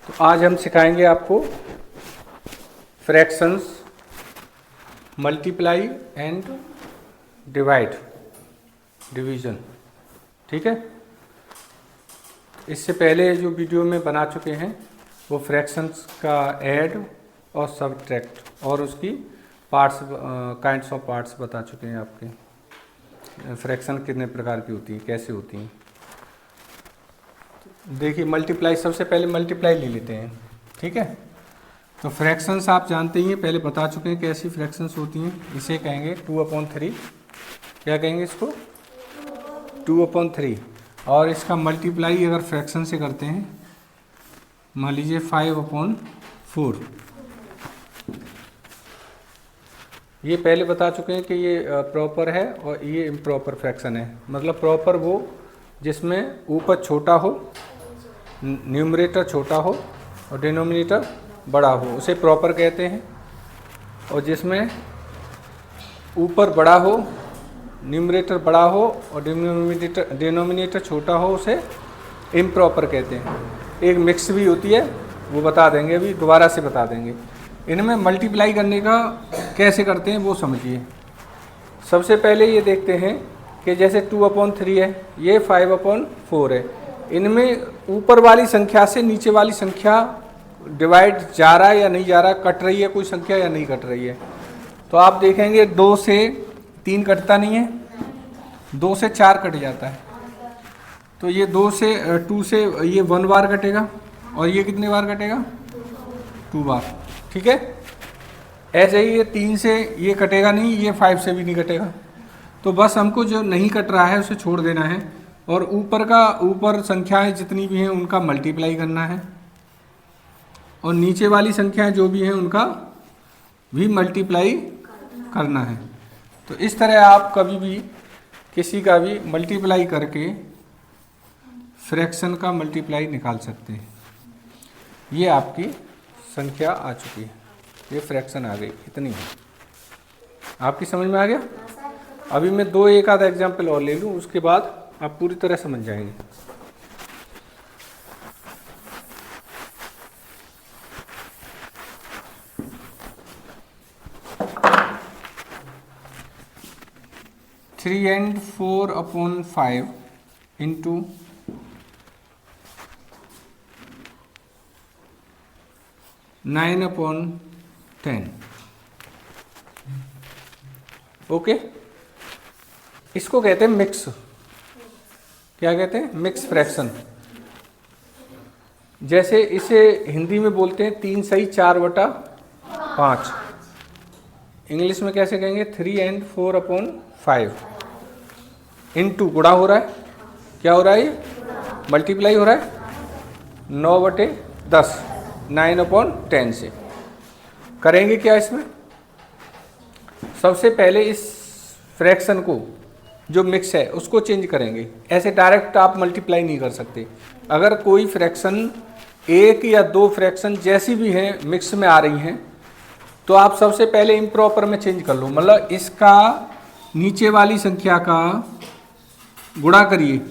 तो आज हम सिखाएंगे आपको fractions, multiply and divide, division. ठीक है। इससे पहले जो वीडियो में बना चुके हैं वो फ्रैक्शंस का ऐड और सबट्रैक्ट और उसकी पार्ट्स, काइंड्स ऑफ पार्ट्स बता चुके हैं। आपके फ्रैक्शन कितने प्रकार की होती हैं, कैसे होती हैं। देखिए मल्टीप्लाई, सबसे पहले मल्टीप्लाई ले लेते हैं। ठीक है। तो फ्रैक्शंस आप जानते ही हैं, पहले बता चुके हैं कैसी फ्रैक्शंस होती हैं। इसे कहेंगे 2/3। क्या कहेंगे इसको? 2/3। और इसका मल्टीप्लाई अगर फ्रैक्शन से करते हैं, मान लीजिए 5/4। ये पहले बता चुके हैं कि ये प्रॉपर है और ये इम्प्रॉपर फ्रैक्शन है। मतलब प्रॉपर वो जिसमें ऊपर छोटा हो, न्यूमरेटर छोटा हो और डिनोमिनेटर बड़ा हो, उसे प्रॉपर कहते हैं। और जिसमें ऊपर बड़ा हो, न्यूमरेटर बड़ा हो और डिनोमिनेटर छोटा हो, उसे इम्प्रॉपर कहते हैं। एक मिक्स भी होती है, वो बता देंगे, अभी दोबारा से बता देंगे। इनमें मल्टीप्लाई करने का कैसे करते हैं वो समझिए। सबसे पहले ये देखते हैं कि जैसे 2/3 है, ये 5/4 है। इनमें ऊपर वाली संख्या से नीचे वाली संख्या डिवाइड जा रहा है या नहीं जा रहा, कट रही है कोई संख्या या नहीं कट रही है। तो आप देखेंगे 2 से 3 कटता नहीं है, 2 से 4 कट जाता है। तो ये 2 से ये 1 बार कटेगा और ये कितने बार कटेगा? 2 बार। ठीक है। ऐसे ही ये 3 से ये कटेगा नहीं, ये 5 से भी नहीं कटेगा। तो बस हमको जो नहीं कट रहा है उसे छोड़ देना है और ऊपर संख्याएं जितनी भी हैं उनका मल्टीप्लाई करना है और नीचे वाली संख्याएं जो भी हैं उनका भी मल्टीप्लाई करना है। तो इस तरह आप कभी भी किसी का भी मल्टीप्लाई करके फ्रैक्शन का मल्टीप्लाई निकाल सकते हैं। ये आपकी संख्या आ चुकी है, ये फ्रैक्शन आ गई, इतनी है। आपकी समझ में आ गया? अभी मैं एक आधा एग्जाम्पल और ले लूँ, उसके बाद आप पूरी तरह समझ जाएंगे। Three and 4/5 into 9/10। ओके। इसको कहते हैं मिक्स। क्या कहते हैं? Mix fraction. जैसे इसे हिंदी में बोलते हैं 3 सही 4/5। इंग्लिश में कैसे कहेंगे? 3 and 4/5 इंटू, गुणा हो रहा है। क्या हो रहा है? ये मल्टीप्लाई हो रहा है 9/10, 9/10 से। करेंगे क्या इसमें? सबसे पहले इस फ्रैक्शन को जो मिक्स है उसको चेंज करेंगे। ऐसे डायरेक्ट आप मल्टीप्लाई नहीं कर सकते। अगर कोई फ्रैक्शन, एक या दो फ्रैक्शन जैसी भी हैं मिक्स में आ रही हैं, तो आप सबसे पहले इम्प्रॉपर में चेंज कर लो। मतलब इसका नीचे वाली संख्या का गुणा करिए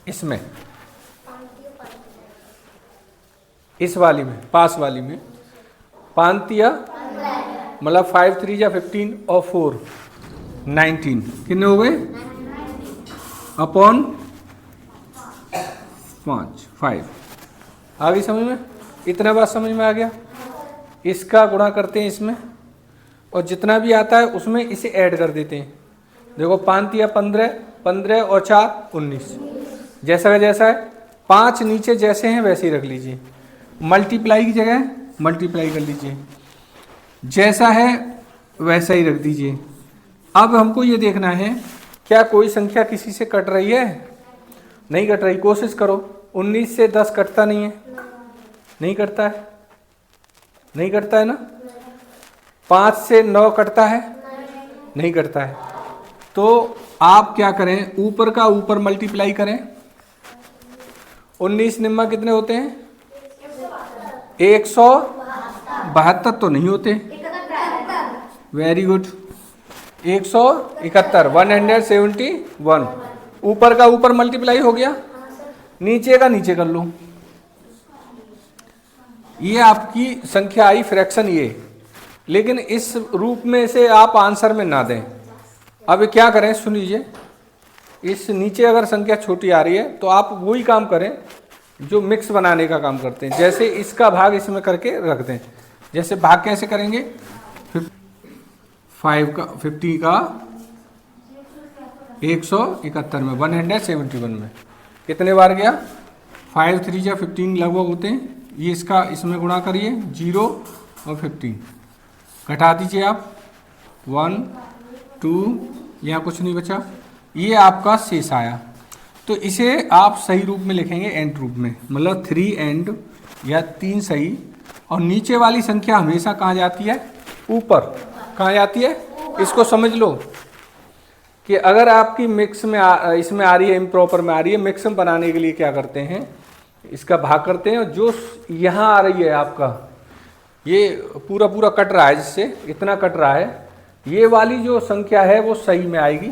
इसमें, इस वाली में, पास वाली में। 5 या मतलब 5 3 या 15 और 4 19 कितने हो गए? अपॉन 5 आ गई समझ में? इतना बात समझ में आ गया। इसका गुणा करते हैं इसमें और जितना भी आता है उसमें इसे ऐड कर देते हैं। देखो 5 या 15, 15 और 4 19, जैसा का जैसा है। 5 नीचे जैसे हैं वैसे ही रख लीजिए, मल्टीप्लाई की जगह मल्टीप्लाई कर लीजिए, जैसा है वैसा ही रख दीजिए। अब हमको ये देखना है क्या कोई संख्या किसी से कट रही है? नहीं कट रही। कोशिश करो। 19 से 10 कटता नहीं है, नहीं कटता है, नहीं कटता है ना। 5 से 9 कटता है, नहीं कटता है। तो आप क्या करें? ऊपर का ऊपर मल्टीप्लाई करें। 19 निम्मा कितने होते हैं? 172 तो नहीं होते। Very good. 171, 171। ऊपर का ऊपर मल्टीप्लाई हो गया, नीचे का नीचे कर लो। ये आपकी संख्या आई फ्रैक्शन ये, लेकिन इस रूप में से आप आंसर में ना दें। अब क्या करें, सुन लीजिए, इस नीचे अगर संख्या छोटी आ रही है तो आप वही काम करें जो मिक्स बनाने का काम करते हैं। जैसे इसका भाग इसमें करके रख दें। जैसे भाग कैसे करेंगे, 50 का 171 में, 171 में कितने बार गया, 5 3 या 15 लगभग होते हैं। ये इसका इसमें गुणा करिए, 0 और 15 घटा दीजिए आप, 1 2, यहाँ कुछ नहीं बचा, ये आपका शेष आया। तो इसे आप सही रूप में लिखेंगे, एंड रूप में, मतलब 3 एंड या 3 सही। और नीचे वाली संख्या हमेशा कहाँ जाती है, ऊपर। कहाँ जाती है, इसको समझ लो कि अगर आपकी मिक्स में इसमें आ रही है, इम्प्रॉपर में आ रही है, मिक्स में बनाने के लिए क्या करते हैं, इसका भाग करते हैं। और जो यहाँ आ रही है आपका, ये पूरा पूरा कट रहा है, जिससे इतना कट रहा है, ये वाली जो संख्या है वो सही में आएगी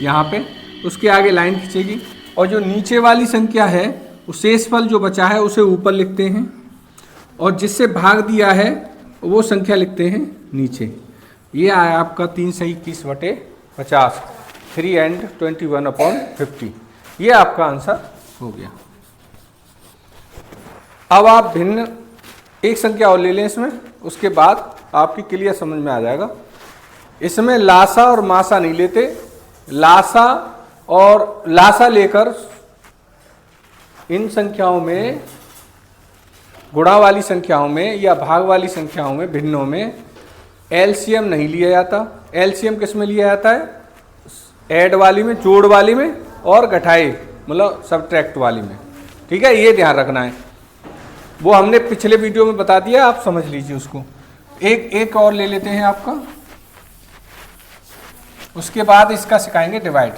यहाँ पे, उसके आगे लाइन खींचेगी। और जो नीचे वाली संख्या है, उस शेषफल जो बचा है उसे ऊपर लिखते हैं, और जिससे भाग दिया है वो संख्या लिखते हैं नीचे। ये आया आपका 3 सही 21/50, 3 एंड 21/50। ये आपका आंसर हो गया। अब आप भिन्न एक संख्या और ले लें इसमें, उसके बाद आपकी क्लियर समझ में आ जाएगा। इसमें लासा और मासा नहीं लेते, लासा और लासा लेकर इन संख्याओं में, गुणा वाली संख्याओं में या भाग वाली संख्याओं में, भिन्नों में एलसीएम नहीं लिया जाता। एलसीएम किस में लिया जाता है, ऐड वाली में, जोड़ वाली में, और घटाए मतलब सबट्रैक्ट वाली में। ठीक है, ये ध्यान रखना है। वो हमने पिछले वीडियो में बता दिया, आप समझ लीजिए उसको। एक और ले लेते हैं आपका, उसके बाद इसका सिखाएंगे डिवाइड।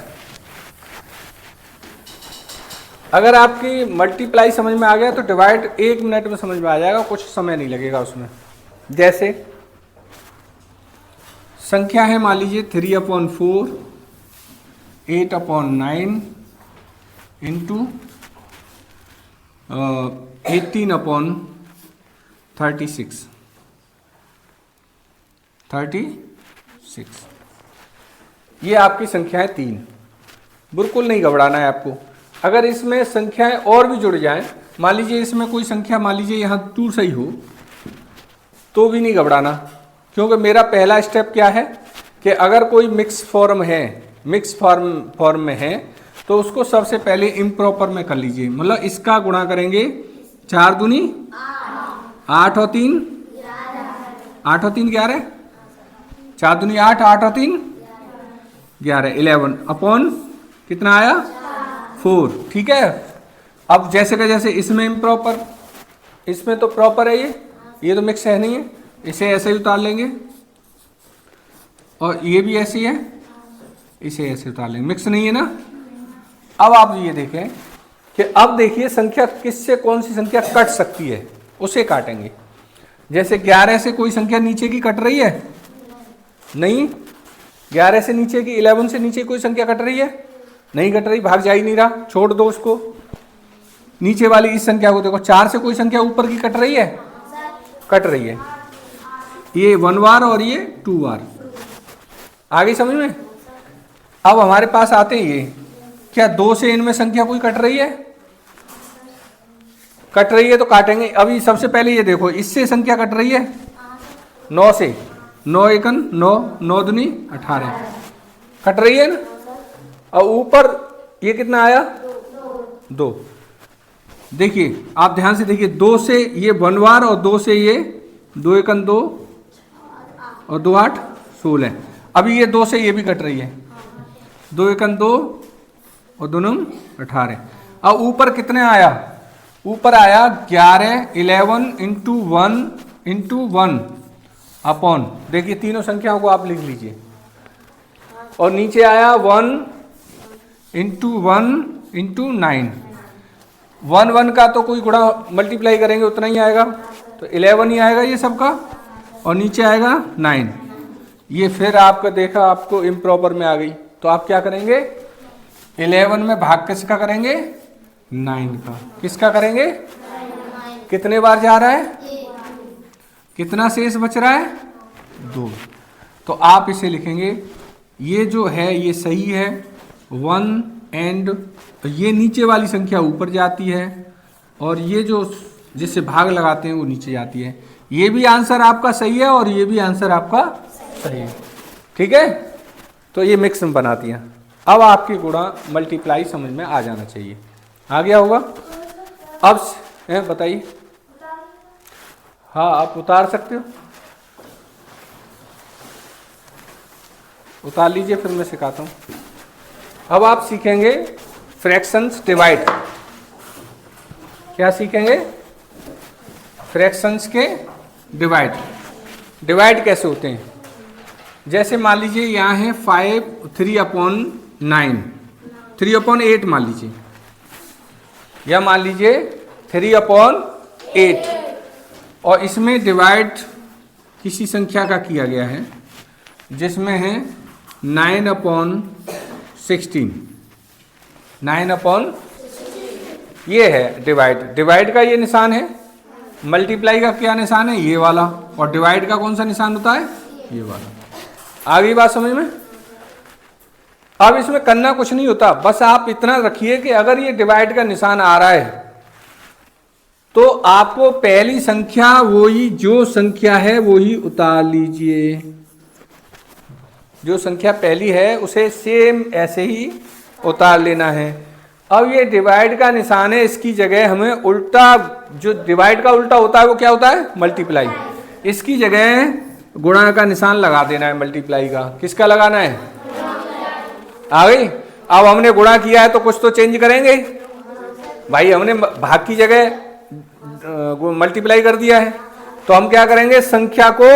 अगर आपकी मल्टीप्लाई समझ में आ गया तो डिवाइड 1 मिनट में समझ में आ जाएगा, कुछ समय नहीं लगेगा उसमें। जैसे संख्या है, मान लीजिए 3/4, 8/9 इंटू 18/36। ये आपकी संख्याएं 3। बिल्कुल नहीं घबराना है आपको। अगर इसमें संख्याएं और भी जुड़ जाएं, मान लीजिए इसमें कोई संख्या, मान लीजिए यहाँ 2 सही हो, तो भी नहीं घबराना, क्योंकि मेरा पहला स्टेप क्या है कि अगर कोई मिक्स फॉर्म है, मिक्स फॉर्म में है, तो उसको सबसे पहले इम्प्रॉपर में कर लीजिए। मतलब इसका गुणा करेंगे, 4 दूनी 8 और 3 11, 4 दूनी 8, 8 और 3 11, 11 अपॉन कितना आया, 4। ठीक है। अब जैसे का जैसे इसमें इम्प्रॉपर, इसमें तो प्रॉपर है, ये तो मिक्स है नहीं है, इसे ऐसे ही उतार लेंगे, और ये भी ऐसी है, इसे ऐसे उतार लेंगे, मिक्स नहीं है ना। अब आप ये देखें कि अब देखिए संख्या किससे कौन सी संख्या कट सकती है, उसे काटेंगे। जैसे 11 से कोई संख्या नीचे की कट रही है, नहीं। 11 से नीचे की, 11 से नीचे कोई संख्या कट रही है, नहीं कट रही, भाग जा ही नहीं रहा, छोड़ दो उसको। नीचे वाली इस संख्या को देखो, 4 से कोई संख्या ऊपर की कट रही है, कट रही है, ये 1 बार और ये 2 बार। आगे समझ में। अब हमारे पास आते हैं ये, क्या 2 से इनमें संख्या कोई कट रही है, कट रही है तो काटेंगे। अभी सबसे पहले ये देखो, इससे संख्या कट रही है 9 से, 9 एकन 9, 9 दूनी 18, कट रही है ना। और ऊपर ये कितना आया, 2। देखिए आप ध्यान से देखिए, 2 से ये 1 बार और 2 से ये 2 एकन 2 और 2 8 16। अभी ये 2 से ये भी कट रही है, 2 एकन 2 और 2 9 18। अब ऊपर कितने आया, ऊपर आया 11, 11 इंटू 1 अपॉन, देखिए तीनों संख्याओं को आप लिख लीजिए। और नीचे आया 1 इंटू 9। 1 का तो कोई गुणा मल्टीप्लाई करेंगे उतना ही आएगा, तो 11 ही आएगा ये सबका, और नीचे आएगा 9। ये फिर आपका देखा, आपको इम्प्रॉपर में आ गई, तो आप क्या करेंगे, 11 में भाग किसका करेंगे, 9 का। किसका करेंगे, कितने बार जा रहा है? कितना शेष बच रहा है? 2। तो आप इसे लिखेंगे, ये जो है ये सही है 1 एंड ये नीचे वाली संख्या ऊपर जाती है और ये जो जिससे भाग लगाते हैं वो नीचे जाती है। ये भी आंसर आपका सही है और ये भी आंसर आपका सही है। ठीक है, तो ये मिक्स में बनाती हैं। अब आपकी गुणा मल्टीप्लाई समझ में आ जाना चाहिए। आ गया होगा? अब बताइए। हाँ, आप उतार सकते हो, उतार लीजिए, फिर मैं सिखाता हूँ। अब आप सीखेंगे फ्रैक्शंस डिवाइड। क्या सीखेंगे? फ्रैक्शंस के डिवाइड। डिवाइड कैसे होते हैं? जैसे मान लीजिए यहाँ है 3/9, 3/8 मान लीजिए, या मान लीजिए 3/8 और इसमें डिवाइड किसी संख्या का किया गया है जिसमें है 9/16, 9/16 ये है डिवाइड। डिवाइड का ये निशान है, मल्टीप्लाई का क्या निशान है? ये वाला। और डिवाइड का कौन सा निशान होता है? ये वाला। आ गई बात समझ में? अब इसमें करना कुछ नहीं होता, बस आप इतना रखिए कि अगर ये डिवाइड का निशान आ रहा है तो आपको पहली संख्या वही जो संख्या है वही उतार लीजिए। जो संख्या पहली है उसे सेम ऐसे ही उतार लेना है। अब ये डिवाइड का निशान है, इसकी जगह हमें उल्टा, जो डिवाइड का उल्टा होता है वो क्या होता है? मल्टीप्लाई। इसकी जगह गुणा का निशान लगा देना है मल्टीप्लाई का। किसका लगाना है? आ गई? अब हमने गुणा किया है तो कुछ तो चेंज करेंगे भाई। हमने भाग की जगह मल्टीप्लाई कर दिया है तो हम क्या करेंगे? संख्या को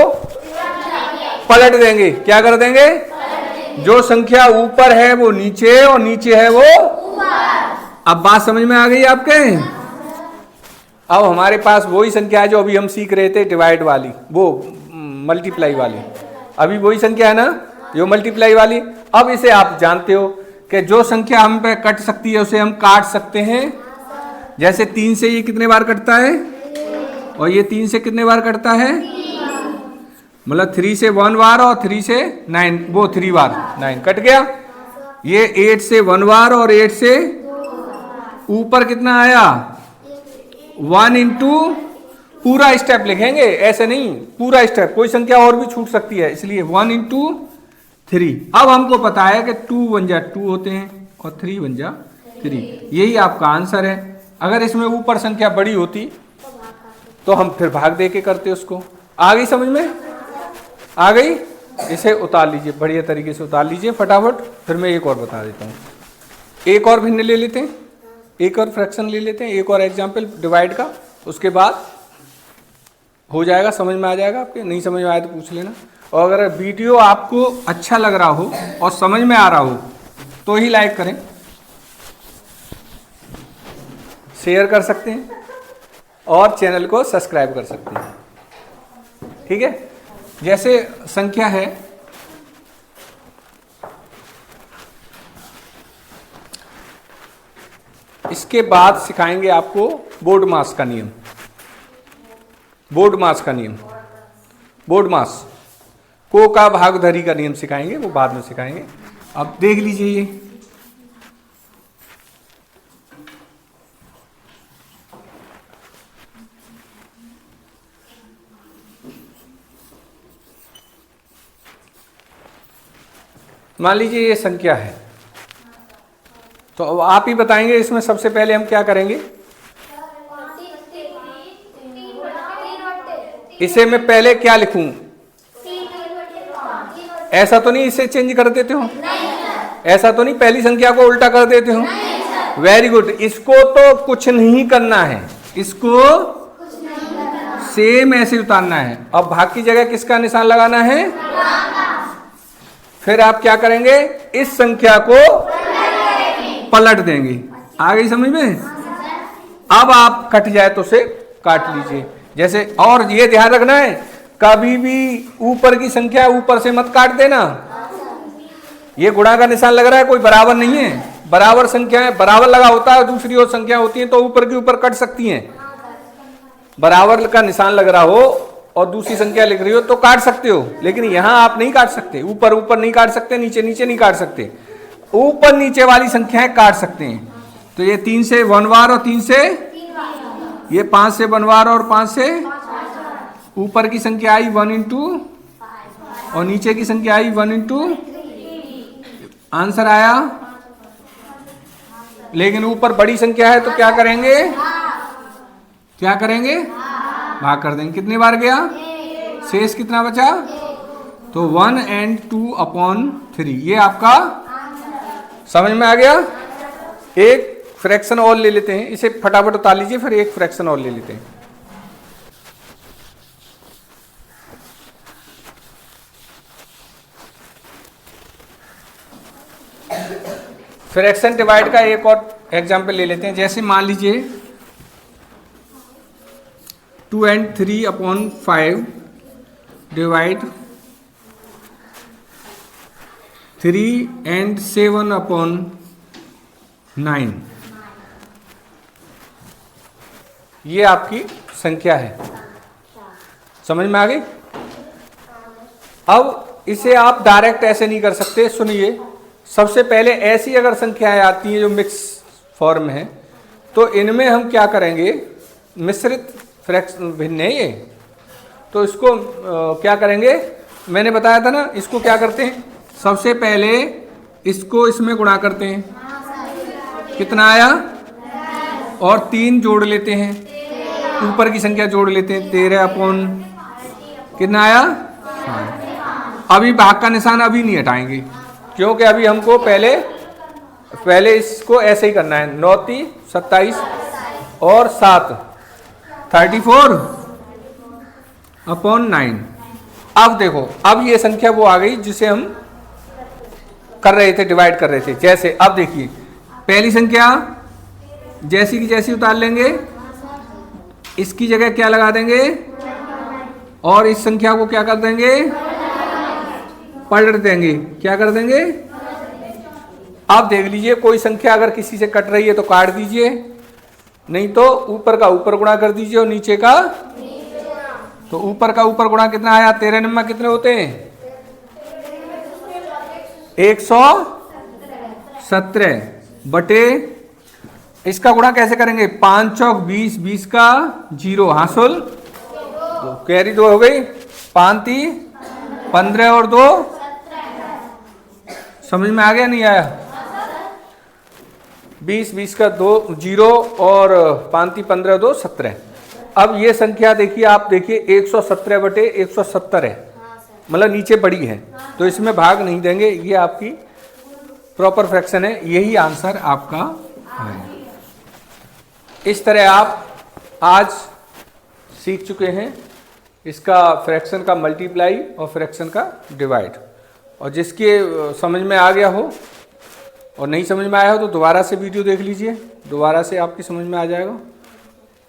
पलट देंगे। क्या कर देंगे? जो संख्या ऊपर है वो नीचे और नीचे है वो ऊपर। अब बात समझ में आ गई आपके? अब हमारे पास वही संख्या है जो अभी हम सीख रहे थे, डिवाइड वाली, वो मल्टीप्लाई वाली। अभी वही संख्या है ना जो मल्टीप्लाई वाली। अब इसे आप जानते हो कि जो संख्या हम पे कट सकती है उसे हम काट सकते हैं। जैसे 3 से ये कितने बार कटता है और ये 3 से कितने बार कटता है? मतलब 3 से 1 बार और 3 से 9, वो 3 बार 9 कट गया। ये 8 से 1 बार और 8 से ऊपर कितना आया? 1 इंटू, पूरा स्टेप लिखेंगे, ऐसे नहीं, पूरा स्टेप। कोई संख्या और भी छूट सकती है, इसलिए 1 इंटू 3। अब हमको पता है कि 2 1 जा 2 होते हैं और 3 1 जा 3। यही आपका आंसर है। अगर इसमें ऊपर संख्या बड़ी होती तो हम फिर भाग दे के करते उसको। आ गई समझ में? आ गई? इसे उतार लीजिए, बढ़िया तरीके से उतार लीजिए फटाफट। फिर मैं एक और बता देता हूँ। एक और भिन्न ले लेते हैं, एक और फ्रैक्शन ले लेते हैं, एक और एग्जाम्पल डिवाइड का। उसके बाद हो जाएगा, समझ में आ जाएगा आपके। नहीं समझ में आए तो पूछ लेना। और अगर वीडियो आपको अच्छा लग रहा हो और समझ में आ रहा हो तो ही लाइक करें, शेयर कर सकते हैं और चैनल को सब्सक्राइब कर सकते हैं। ठीक है? जैसे संख्या है इसके बाद सिखाएंगे आपको बोर्ड मास का नियम। बोर्ड मास का नियम, बोर्ड मास को का भागधरी का नियम सिखाएंगे, वो बाद में सिखाएंगे। अब देख लीजिए ये मान लीजिए ये संख्या है, तो अब आप ही बताएंगे इसमें सबसे पहले हम क्या करेंगे। इसे मैं पहले क्या लिखूं? ऐसा तो नहीं इसे चेंज कर देते हो? ऐसा तो नहीं पहली संख्या को उल्टा कर देते हो? Very good. इसको तो कुछ नहीं करना है, इसको सेम ऐसे उतारना है। अब भाग की जगह किसका निशान लगाना है? फिर आप क्या करेंगे? इस संख्या को पलट देंगे। आ गई समझ में? अब आप कट जाए तो उसे काट लीजिए जैसे। और ये ध्यान रखना है, कभी भी ऊपर की संख्या ऊपर से मत काट देना। ये गुणा का निशान लग रहा है, कोई बराबर नहीं है। बराबर संख्याएं बराबर लगा होता है, दूसरी ओर संख्या होती है तो ऊपर की ऊपर कट सकती हैं। बराबर का निशान लग रहा हो और दूसरी संख्या लिख रही हो तो काट सकते हो, लेकिन यहां आप नहीं काट सकते। ऊपर ऊपर नहीं काट सकते, नीचे नीचे नहीं काट सकते, ऊपर नीचे वाली संख्याएं काट सकते हैं। तो ये 3 से 1 बार और 3 से, ये 5 से 1 बार और 5 से, ऊपर की संख्या आई 1 इंटू और नीचे की संख्या आई 1 इंटू, आंसर आया। लेकिन ऊपर बड़ी संख्या है तो क्या करेंगे, क्या करेंगे, भाग कर देंगे। कितनी बार गया, शेष कितना बचा, तो 1 and 2/3। ये आपका समझ में आ गया। एक फ्रैक्शन और ले लेते हैं, इसे फटाफट उतार लीजिए, फिर एक फ्रैक्शन और ले लेते हैं। फ्रैक्शन डिवाइड का एक और एग्जाम्पल ले लेते हैं। जैसे मान लीजिए 2 and 3/5 डिवाइड 3 and 7/9। ये आपकी संख्या है, समझ में आ गई। अब इसे आप डायरेक्ट ऐसे नहीं कर सकते, सुनिए। सबसे पहले ऐसी अगर संख्याएं आती हैं जो मिक्स फॉर्म है, तो इनमें हम क्या करेंगे, मिश्रित फ्रैक्शन भिन्न है ये, तो इसको क्या करेंगे, मैंने बताया था ना, इसको क्या करते हैं, सबसे पहले इसको इसमें गुणा करते हैं, कितना आया, और 3 जोड़ लेते हैं, ऊपर की संख्या जोड़ लेते हैं, 13 कितना आया। अभी भाग का निशान अभी नहीं हटाएंगे, क्योंकि अभी हमको पहले इसको ऐसे ही करना है। 9 3 27 और 7 34/9। अब देखो, अब ये संख्या वो आ गई जिसे हम कर रहे थे, डिवाइड कर रहे थे। जैसे अब देखिए, पहली संख्या जैसी की जैसी उतार लेंगे, इसकी जगह क्या लगा देंगे, और इस संख्या को क्या कर देंगे, पलट देंगे। क्या कर देंगे, अब देख लीजिए, कोई संख्या अगर किसी से कट रही है तो काट दीजिए, नहीं तो ऊपर का ऊपर गुणा कर दीजिए और नीचे का, तो ऊपर का ऊपर गुणा कितना आया, 13 नंबर कितने होते हैं, 117 बटे, इसका गुणा कैसे करेंगे, 5 चौक 20, 20 का 0 हासिल, तो कैरी 2 हो गई, 5 3 15 और 2, समझ में आ गया नहीं आया, 20 20 का 2 0 और 5 3 15 2 17। अब ये संख्या देखिए, आप देखिए 117 बटे 170 है, मतलब नीचे बड़ी है, तो इसमें भाग नहीं देंगे, ये आपकी प्रॉपर फ्रैक्शन है, यही आंसर आपका है। इस तरह आप आज सीख चुके हैं इसका फ्रैक्शन का मल्टीप्लाई और फ्रैक्शन का डिवाइड। और जिसके समझ में आ गया हो और नहीं समझ में आया हो तो दोबारा से वीडियो देख लीजिए, दोबारा से आपकी समझ में आ जाएगा।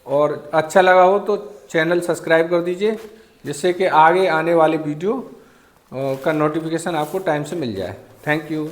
और अच्छा लगा हो तो चैनल सब्सक्राइब कर दीजिए, जिससे कि आगे आने वाले वीडियो का नोटिफिकेशन आपको टाइम से मिल जाए। Thank you.